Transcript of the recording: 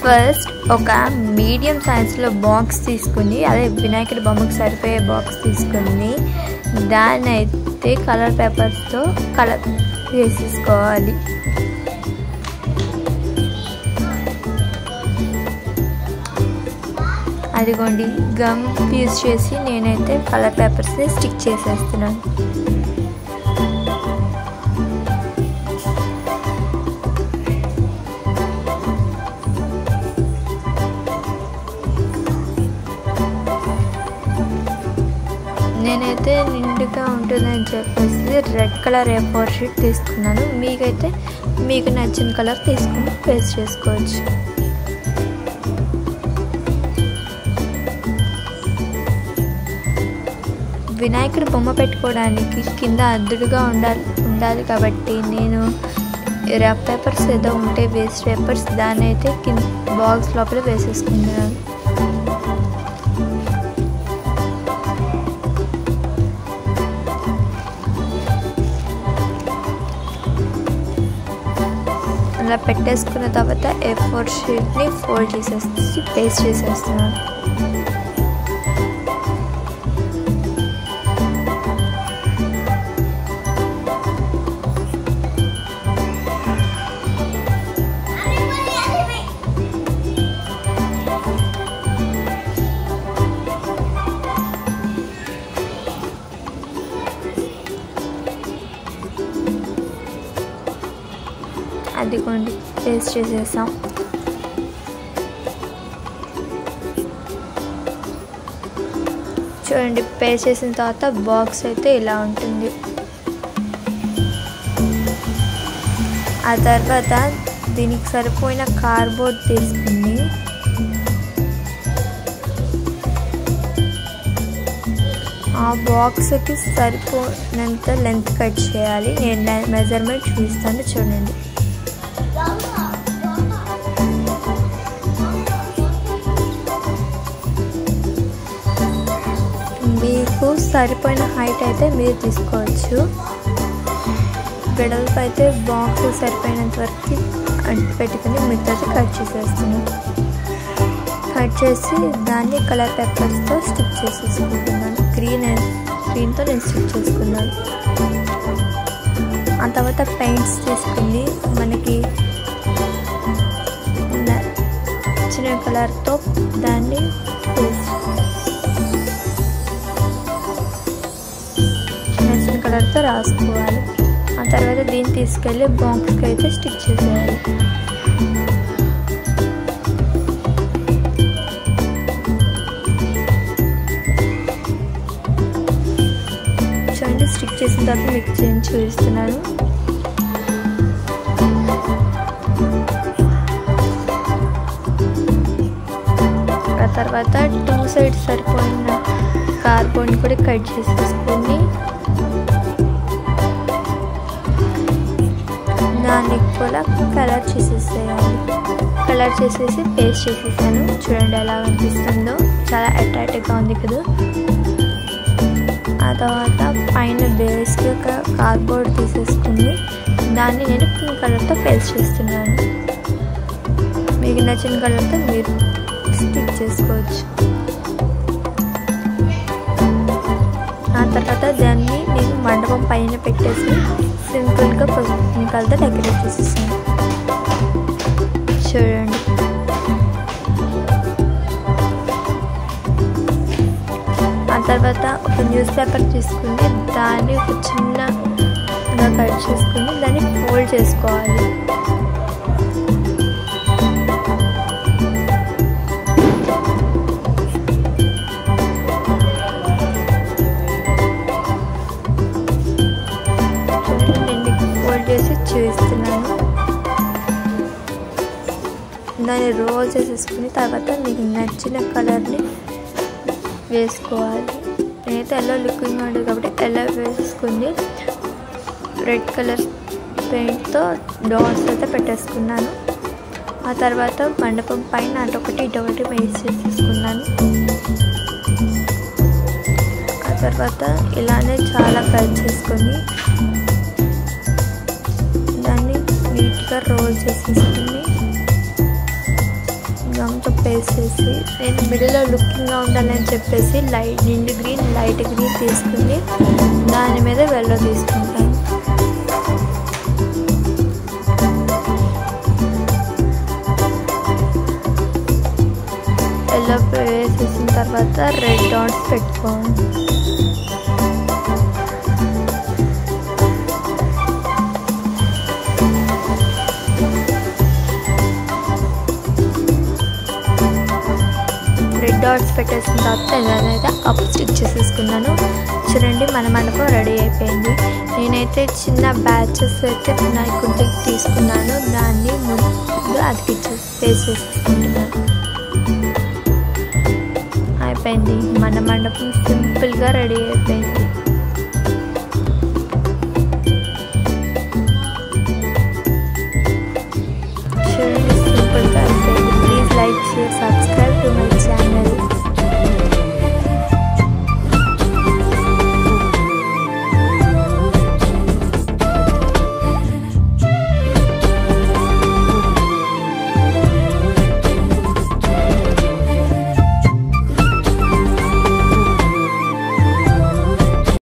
First ఒక medium సైజ్లో box తీసుకుని, అదే వినాయకుడి బొమ్మకు సరిపోయే బాక్స్ తీసుకుని దాన్ని అయితే కలర్ పేపర్స్తో కలర్ వేసేసుకోవాలి. అదిగోండి గమ్ యూజ్ చేసి నేనైతే కలర్ పేపర్స్ని స్టిక్ చేసేస్తున్నాను. నేనైతే నిండుగా ఉంటుందని చెప్పేసి రెడ్ కలర్ A4 షీట్ తీసుకున్నాను. మీకైతే మీకు నచ్చిన కలర్ తీసుకుని పేస్ట్ చేసుకోవచ్చు. వినాయకుడి బొమ్మ పెట్టుకోవడానికి కింద అద్దుడుగా ఉండాలి కాబట్టి నేను రఫ్ పేపర్స్ ఏదో ఉంటే వేస్ట్ పేపర్స్ దాన్ని అయితే కింద బాక్స్ లోపల వేసేసుకున్నాను. అలా పెట్టేసుకున్న తర్వాత A4 షీట్ని ఫోల్డ్ చేసేసి పేస్ట్ చేసేస్తున్నాను. అదిగోండి పేస్ట్ చేసేసాం. చూడండి పేస్ట్ చేసిన తర్వాత బాక్స్ అయితే ఇలా ఉంటుంది. ఆ తర్వాత దీనికి సరిపోయిన కార్డ్బోర్డ్ తీసుకుని ఆ బాక్స్కి సరిపోయినంత లెంత్ కట్ చేయాలి. నేను మెజర్మెంట్ చూపిస్తాను చూడండి. మీకు సరిపోయిన హైట్ అయితే మీరు తీసుకోవచ్చు. వెడల్పు అయితే బాక్స్ సరిపోయినంత వరకు పెట్టుకుని మిగతాది కట్ చేసేస్తున్నాను. కట్ చేసి దాన్ని కలర్ పేపర్స్తో స్టిక్ చేసేసుకుంటున్నాను. గ్రీన్తో నేను స్టిక్ చేసుకున్నాను. ఆ తర్వాత పెయింట్స్ తీసుకుని మనకి నచ్చిన కలర్తో దాన్ని నచ్చిన కలర్తో రాసుకోవాలి. ఆ తర్వాత దీన్ని తీసుకెళ్ళి బాక్స్కి అయితే స్టిక్ చేసేయాలి. చూడండి స్టిక్ చేసిన తర్వాత మీకు చూపిస్తున్నాను. ఆ తర్వాత 2 సైడ్స్ సరిపోయిన కార్డ్బోర్డ్ని కూడా కట్ చేసేసుకొని దాన్ని కూడా కలర్ చేసేసేయాలి. కలర్ చేసేసి పేస్ట్ చేసేసాను. చూడండి ఎలా అనిపిస్తుందో, చాలా అట్రాక్టివ్గా ఉంది కదా. ఆ తర్వాత పైన బేస్కి ఒక కార్డ్బోర్డ్ తీసేసుకుని దాన్ని నేను పింక్ కలర్తో పేస్ట్ చేస్తున్నాను. మీకు నచ్చిన కలర్తో మీరు స్టిక్ చేసుకోవచ్చు. ఆ తర్వాత దాన్ని నేను మండపం పైన పెట్టేసి సింపుల్గా పింక్ కలర్తో డెకరేట్ చేసేసాను. చూడండి ఆ తర్వాత ఒక న్యూస్ పేపర్ తీసుకుని దాన్ని ఒక చిన్నగా కట్ చేసుకుని దాన్ని ఫోల్డ్ చేసుకోవాలి. చేసి చూపిస్తున్నాను. దాన్ని రోల్ చేసేసుకుని తర్వాత మీకు నచ్చిన కలర్ని వేసుకోవాలి. నేనైతే ఎల్లో లిక్విడ్ ఉంటుంది కాబట్టి ఎల్లో వేసేసుకుని రెడ్ కలర్ పెయింట్తో డాట్స్ అయితే పెట్టేసుకున్నాను. ఆ తర్వాత మండపం పైన అటొకటి ఇటొకటి వేస్ట్ చేసేసుకున్నాను. ఆ తర్వాత ఇలానే చాలా కట్ చేసుకొని దాన్ని నీట్గా రోల్ చేసేసుకుని కప్ వేసేసి నేను మిడిల్లో లుకింగ్గా ఉండాలని చెప్పేసి నిండు గ్రీన్ లైట్ గ్రీన్ తీసుకుని దాని మీద వెల్లో తీసుకుంటాను. ఎల్లో వేసేసిన తర్వాత రెడ్ డాట్స్ పెట్టుకోవాలి. రెడ్ డాట్స్ పెట్టేసిన తర్వాత నేనైతే కప్ స్టిచ్ చేసేసుకున్నాను. చూడండి మన మండపం రెడీ అయిపోయింది. నేనైతే చిన్న బ్యాచెస్ అయితే వినాయకుడికి తీసుకున్నాను, దాన్ని ముందు వేసేసుకుంటున్నాను. అయిపోయింది, మన మండపం సింపుల్గా రెడీ అయిపోయింది.